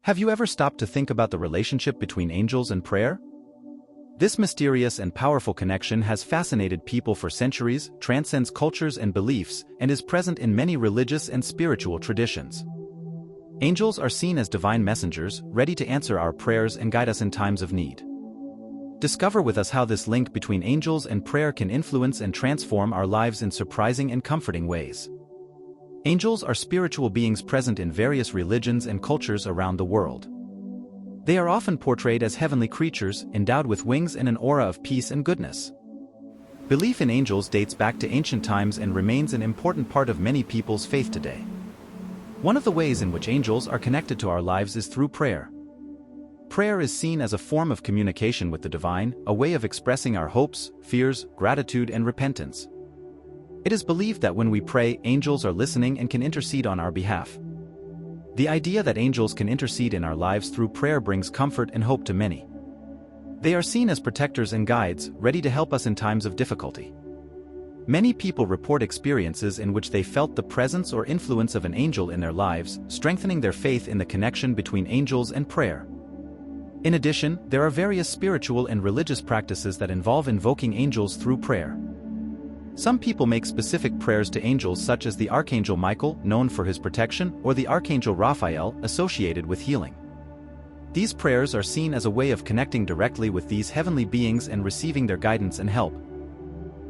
Have you ever stopped to think about the relationship between angels and prayer? This mysterious and powerful connection has fascinated people for centuries, transcends cultures and beliefs, and is present in many religious and spiritual traditions. Angels are seen as divine messengers, ready to answer our prayers and guide us in times of need. Discover with us how this link between angels and prayer can influence and transform our lives in surprising and comforting ways. Angels are spiritual beings present in various religions and cultures around the world. They are often portrayed as heavenly creatures, endowed with wings and an aura of peace and goodness. Belief in angels dates back to ancient times and remains an important part of many people's faith today. One of the ways in which angels are connected to our lives is through prayer. Prayer is seen as a form of communication with the divine, a way of expressing our hopes, fears, gratitude, and repentance. It is believed that when we pray, angels are listening and can intercede on our behalf. The idea that angels can intercede in our lives through prayer brings comfort and hope to many. They are seen as protectors and guides, ready to help us in times of difficulty. Many people report experiences in which they felt the presence or influence of an angel in their lives, strengthening their faith in the connection between angels and prayer. In addition, there are various spiritual and religious practices that involve invoking angels through prayer. Some people make specific prayers to angels such as the Archangel Michael, known for his protection, or the Archangel Raphael, associated with healing. These prayers are seen as a way of connecting directly with these heavenly beings and receiving their guidance and help.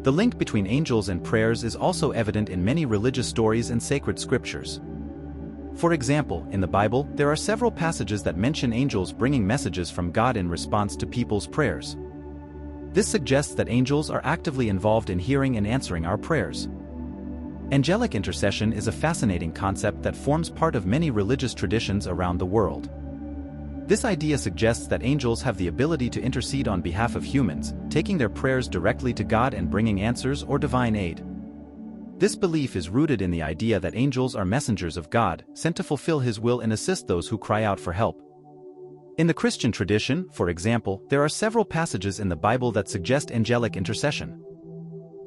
The link between angels and prayers is also evident in many religious stories and sacred scriptures. For example, in the Bible, there are several passages that mention angels bringing messages from God in response to people's prayers. This suggests that angels are actively involved in hearing and answering our prayers. Angelic intercession is a fascinating concept that forms part of many religious traditions around the world. This idea suggests that angels have the ability to intercede on behalf of humans, taking their prayers directly to God and bringing answers or divine aid. This belief is rooted in the idea that angels are messengers of God, sent to fulfill His will and assist those who cry out for help. In the Christian tradition, for example, there are several passages in the Bible that suggest angelic intercession.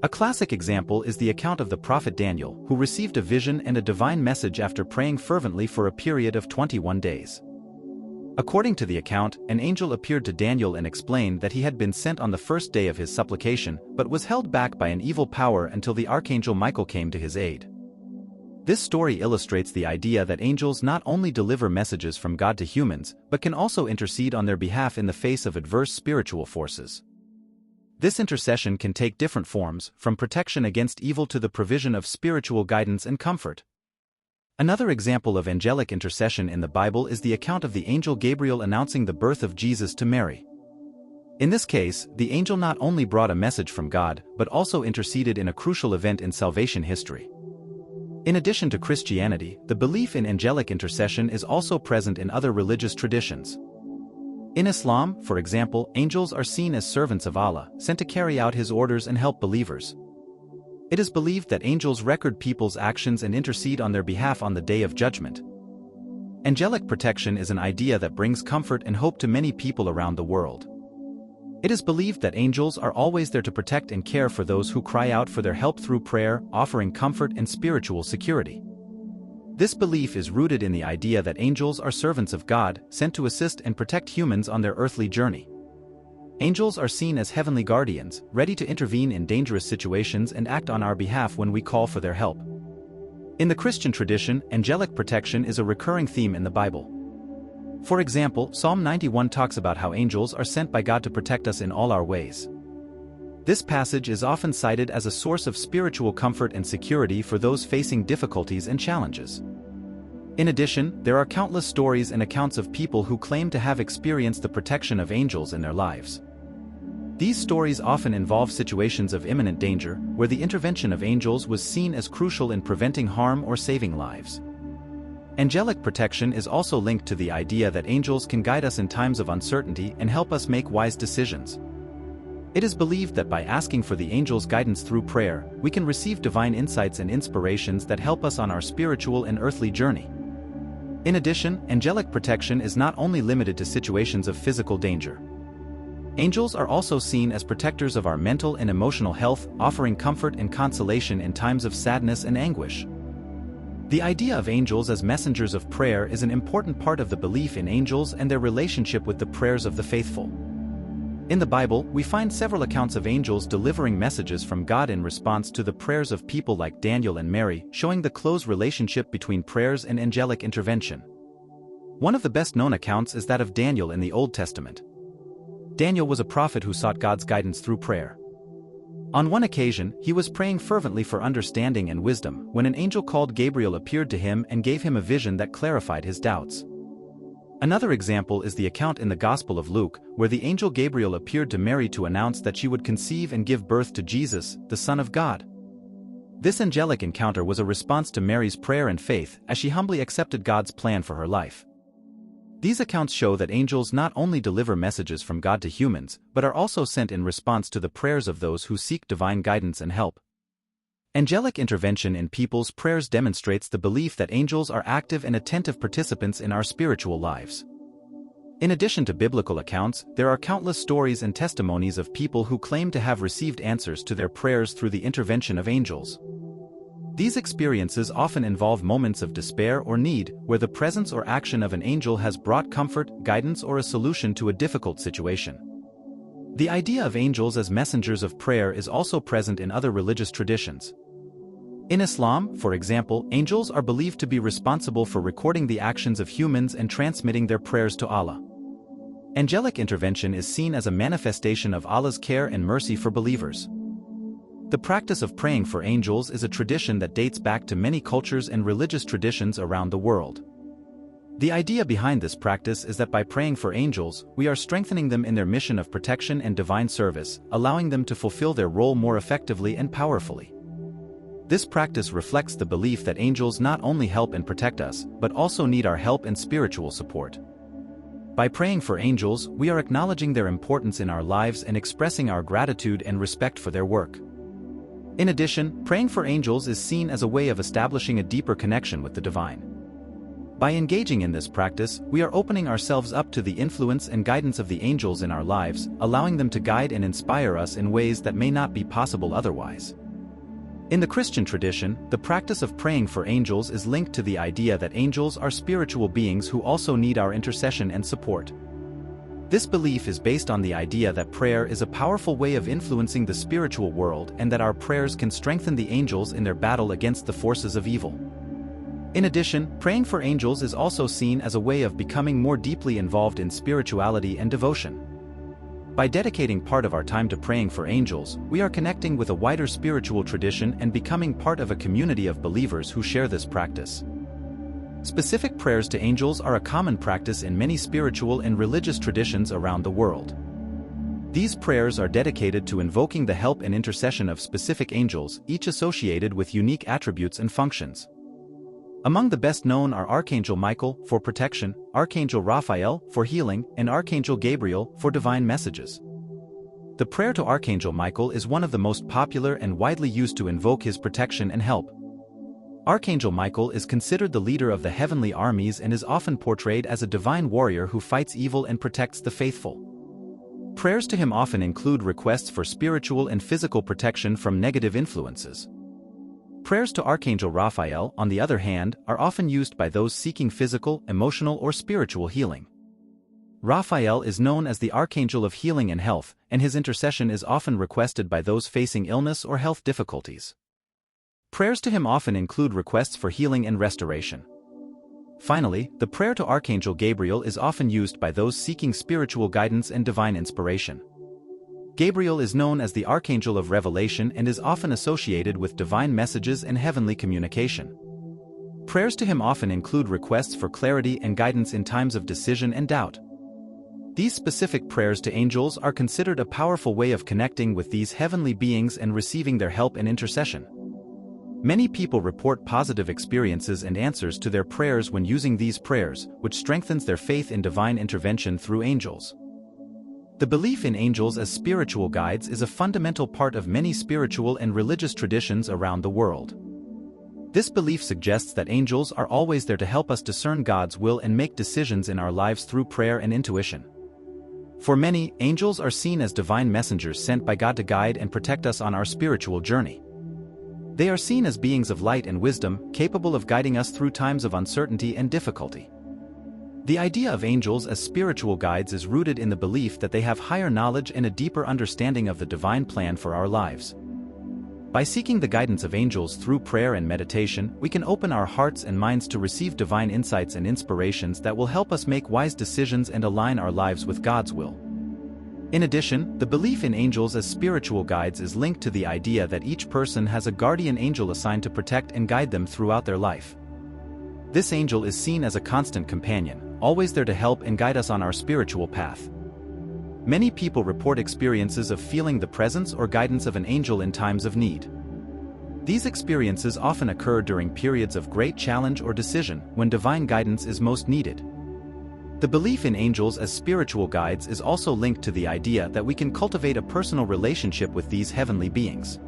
A classic example is the account of the prophet Daniel, who received a vision and a divine message after praying fervently for a period of 21 days. According to the account, an angel appeared to Daniel and explained that he had been sent on the first day of his supplication, but was held back by an evil power until the Archangel Michael came to his aid. This story illustrates the idea that angels not only deliver messages from God to humans, but can also intercede on their behalf in the face of adverse spiritual forces. This intercession can take different forms, from protection against evil to the provision of spiritual guidance and comfort. Another example of angelic intercession in the Bible is the account of the angel Gabriel announcing the birth of Jesus to Mary. In this case, the angel not only brought a message from God, but also interceded in a crucial event in salvation history. In addition to Christianity, the belief in angelic intercession is also present in other religious traditions. In Islam, for example, angels are seen as servants of Allah, sent to carry out His orders and help believers. It is believed that angels record people's actions and intercede on their behalf on the Day of Judgment. Angelic protection is an idea that brings comfort and hope to many people around the world. It is believed that angels are always there to protect and care for those who cry out for their help through prayer, offering comfort and spiritual security. This belief is rooted in the idea that angels are servants of God, sent to assist and protect humans on their earthly journey. Angels are seen as heavenly guardians, ready to intervene in dangerous situations and act on our behalf when we call for their help. In the Christian tradition, angelic protection is a recurring theme in the Bible. For example, Psalm 91 talks about how angels are sent by God to protect us in all our ways. This passage is often cited as a source of spiritual comfort and security for those facing difficulties and challenges. In addition, there are countless stories and accounts of people who claim to have experienced the protection of angels in their lives. These stories often involve situations of imminent danger, where the intervention of angels was seen as crucial in preventing harm or saving lives. Angelic protection is also linked to the idea that angels can guide us in times of uncertainty and help us make wise decisions. It is believed that by asking for the angels' guidance through prayer, we can receive divine insights and inspirations that help us on our spiritual and earthly journey. In addition, angelic protection is not only limited to situations of physical danger. Angels are also seen as protectors of our mental and emotional health, offering comfort and consolation in times of sadness and anguish. The idea of angels as messengers of prayer is an important part of the belief in angels and their relationship with the prayers of the faithful. In the Bible, we find several accounts of angels delivering messages from God in response to the prayers of people like Daniel and Mary, showing the close relationship between prayers and angelic intervention. One of the best-known accounts is that of Daniel in the Old Testament. Daniel was a prophet who sought God's guidance through prayer. On one occasion, he was praying fervently for understanding and wisdom when an angel called Gabriel appeared to him and gave him a vision that clarified his doubts. Another example is the account in the Gospel of Luke, where the angel Gabriel appeared to Mary to announce that she would conceive and give birth to Jesus, the Son of God. This angelic encounter was a response to Mary's prayer and faith as she humbly accepted God's plan for her life. These accounts show that angels not only deliver messages from God to humans, but are also sent in response to the prayers of those who seek divine guidance and help. Angelic intervention in people's prayers demonstrates the belief that angels are active and attentive participants in our spiritual lives. In addition to biblical accounts, there are countless stories and testimonies of people who claim to have received answers to their prayers through the intervention of angels. These experiences often involve moments of despair or need, where the presence or action of an angel has brought comfort, guidance, or a solution to a difficult situation. The idea of angels as messengers of prayer is also present in other religious traditions. In Islam, for example, angels are believed to be responsible for recording the actions of humans and transmitting their prayers to Allah. Angelic intervention is seen as a manifestation of Allah's care and mercy for believers. The practice of praying for angels is a tradition that dates back to many cultures and religious traditions around the world. The idea behind this practice is that by praying for angels, we are strengthening them in their mission of protection and divine service, allowing them to fulfill their role more effectively and powerfully. This practice reflects the belief that angels not only help and protect us, but also need our help and spiritual support. By praying for angels, we are acknowledging their importance in our lives and expressing our gratitude and respect for their work. In addition, praying for angels is seen as a way of establishing a deeper connection with the divine. By engaging in this practice, we are opening ourselves up to the influence and guidance of the angels in our lives, allowing them to guide and inspire us in ways that may not be possible otherwise. In the Christian tradition, the practice of praying for angels is linked to the idea that angels are spiritual beings who also need our intercession and support. This belief is based on the idea that prayer is a powerful way of influencing the spiritual world and that our prayers can strengthen the angels in their battle against the forces of evil. In addition, praying for angels is also seen as a way of becoming more deeply involved in spirituality and devotion. By dedicating part of our time to praying for angels, we are connecting with a wider spiritual tradition and becoming part of a community of believers who share this practice. Specific prayers to angels are a common practice in many spiritual and religious traditions around the world. These prayers are dedicated to invoking the help and intercession of specific angels, each associated with unique attributes and functions. Among the best known are Archangel Michael for protection, Archangel Raphael for healing, and Archangel Gabriel for divine messages. The prayer to Archangel Michael is one of the most popular and widely used to invoke his protection and help. Archangel Michael is considered the leader of the heavenly armies and is often portrayed as a divine warrior who fights evil and protects the faithful. Prayers to him often include requests for spiritual and physical protection from negative influences. Prayers to Archangel Raphael, on the other hand, are often used by those seeking physical, emotional, or spiritual healing. Raphael is known as the Archangel of healing and health, and his intercession is often requested by those facing illness or health difficulties. Prayers to him often include requests for healing and restoration. Finally, the prayer to Archangel Gabriel is often used by those seeking spiritual guidance and divine inspiration. Gabriel is known as the Archangel of Revelation and is often associated with divine messages and heavenly communication. Prayers to him often include requests for clarity and guidance in times of decision and doubt. These specific prayers to angels are considered a powerful way of connecting with these heavenly beings and receiving their help and intercession. Many people report positive experiences and answers to their prayers when using these prayers, which strengthens their faith in divine intervention through angels. The belief in angels as spiritual guides is a fundamental part of many spiritual and religious traditions around the world. This belief suggests that angels are always there to help us discern God's will and make decisions in our lives through prayer and intuition. For many, angels are seen as divine messengers sent by God to guide and protect us on our spiritual journey. They are seen as beings of light and wisdom, capable of guiding us through times of uncertainty and difficulty. The idea of angels as spiritual guides is rooted in the belief that they have higher knowledge and a deeper understanding of the divine plan for our lives. By seeking the guidance of angels through prayer and meditation, we can open our hearts and minds to receive divine insights and inspirations that will help us make wise decisions and align our lives with God's will. In addition, the belief in angels as spiritual guides is linked to the idea that each person has a guardian angel assigned to protect and guide them throughout their life. This angel is seen as a constant companion, always there to help and guide us on our spiritual path. Many people report experiences of feeling the presence or guidance of an angel in times of need. These experiences often occur during periods of great challenge or decision, when divine guidance is most needed. The belief in angels as spiritual guides is also linked to the idea that we can cultivate a personal relationship with these heavenly beings.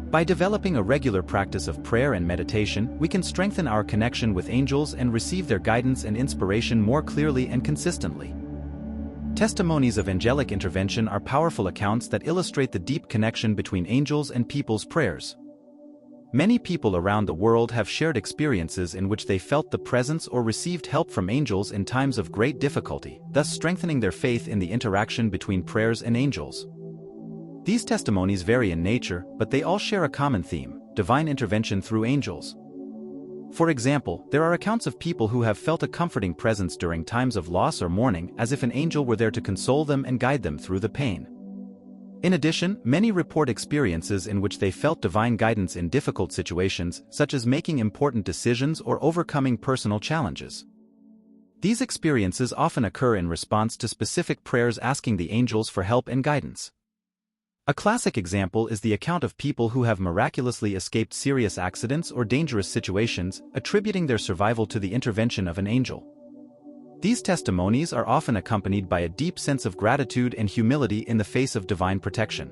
By developing a regular practice of prayer and meditation, we can strengthen our connection with angels and receive their guidance and inspiration more clearly and consistently. Testimonies of angelic intervention are powerful accounts that illustrate the deep connection between angels and people's prayers. Many people around the world have shared experiences in which they felt the presence or received help from angels in times of great difficulty, thus strengthening their faith in the interaction between prayers and angels. These testimonies vary in nature, but they all share a common theme: divine intervention through angels. For example, there are accounts of people who have felt a comforting presence during times of loss or mourning, as if an angel were there to console them and guide them through the pain. In addition, many report experiences in which they felt divine guidance in difficult situations, such as making important decisions or overcoming personal challenges. These experiences often occur in response to specific prayers asking the angels for help and guidance. A classic example is the account of people who have miraculously escaped serious accidents or dangerous situations, attributing their survival to the intervention of an angel. These testimonies are often accompanied by a deep sense of gratitude and humility in the face of divine protection.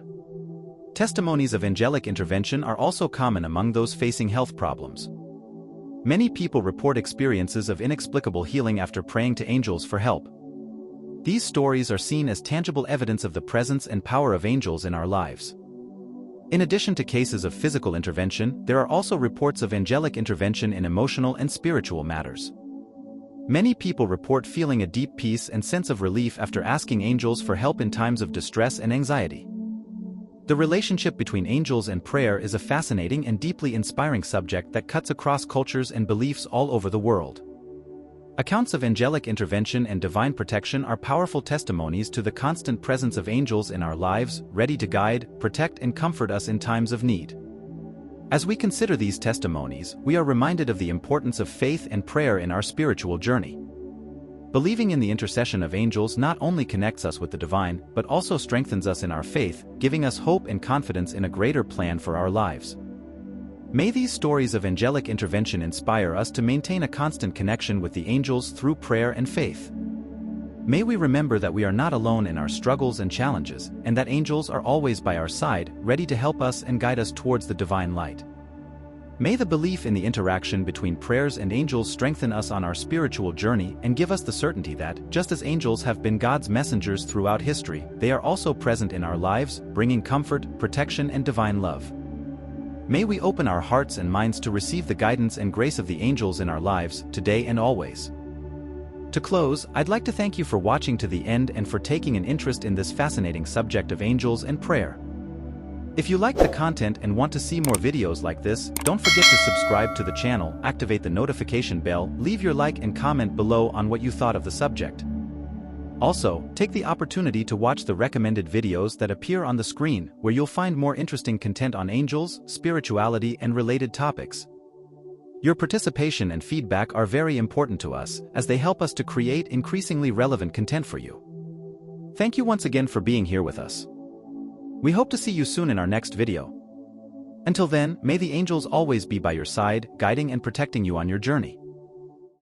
Testimonies of angelic intervention are also common among those facing health problems. Many people report experiences of inexplicable healing after praying to angels for help. These stories are seen as tangible evidence of the presence and power of angels in our lives. In addition to cases of physical intervention, there are also reports of angelic intervention in emotional and spiritual matters. Many people report feeling a deep peace and sense of relief after asking angels for help in times of distress and anxiety. The relationship between angels and prayer is a fascinating and deeply inspiring subject that cuts across cultures and beliefs all over the world. Accounts of angelic intervention and divine protection are powerful testimonies to the constant presence of angels in our lives, ready to guide, protect, and comfort us in times of need. As we consider these testimonies, we are reminded of the importance of faith and prayer in our spiritual journey. Believing in the intercession of angels not only connects us with the divine, but also strengthens us in our faith, giving us hope and confidence in a greater plan for our lives. May these stories of angelic intervention inspire us to maintain a constant connection with the angels through prayer and faith. May we remember that we are not alone in our struggles and challenges, and that angels are always by our side, ready to help us and guide us towards the divine light. May the belief in the interaction between prayers and angels strengthen us on our spiritual journey and give us the certainty that, just as angels have been God's messengers throughout history, they are also present in our lives, bringing comfort, protection, and divine love. May we open our hearts and minds to receive the guidance and grace of the angels in our lives, today and always. To close, I'd like to thank you for watching to the end and for taking an interest in this fascinating subject of angels and prayer. If you like the content and want to see more videos like this, don't forget to subscribe to the channel, activate the notification bell, leave your like and comment below on what you thought of the subject. Also, take the opportunity to watch the recommended videos that appear on the screen, where you'll find more interesting content on angels, spirituality, and related topics. Your participation and feedback are very important to us, as they help us to create increasingly relevant content for you. Thank you once again for being here with us. We hope to see you soon in our next video. Until then, may the angels always be by your side, guiding and protecting you on your journey.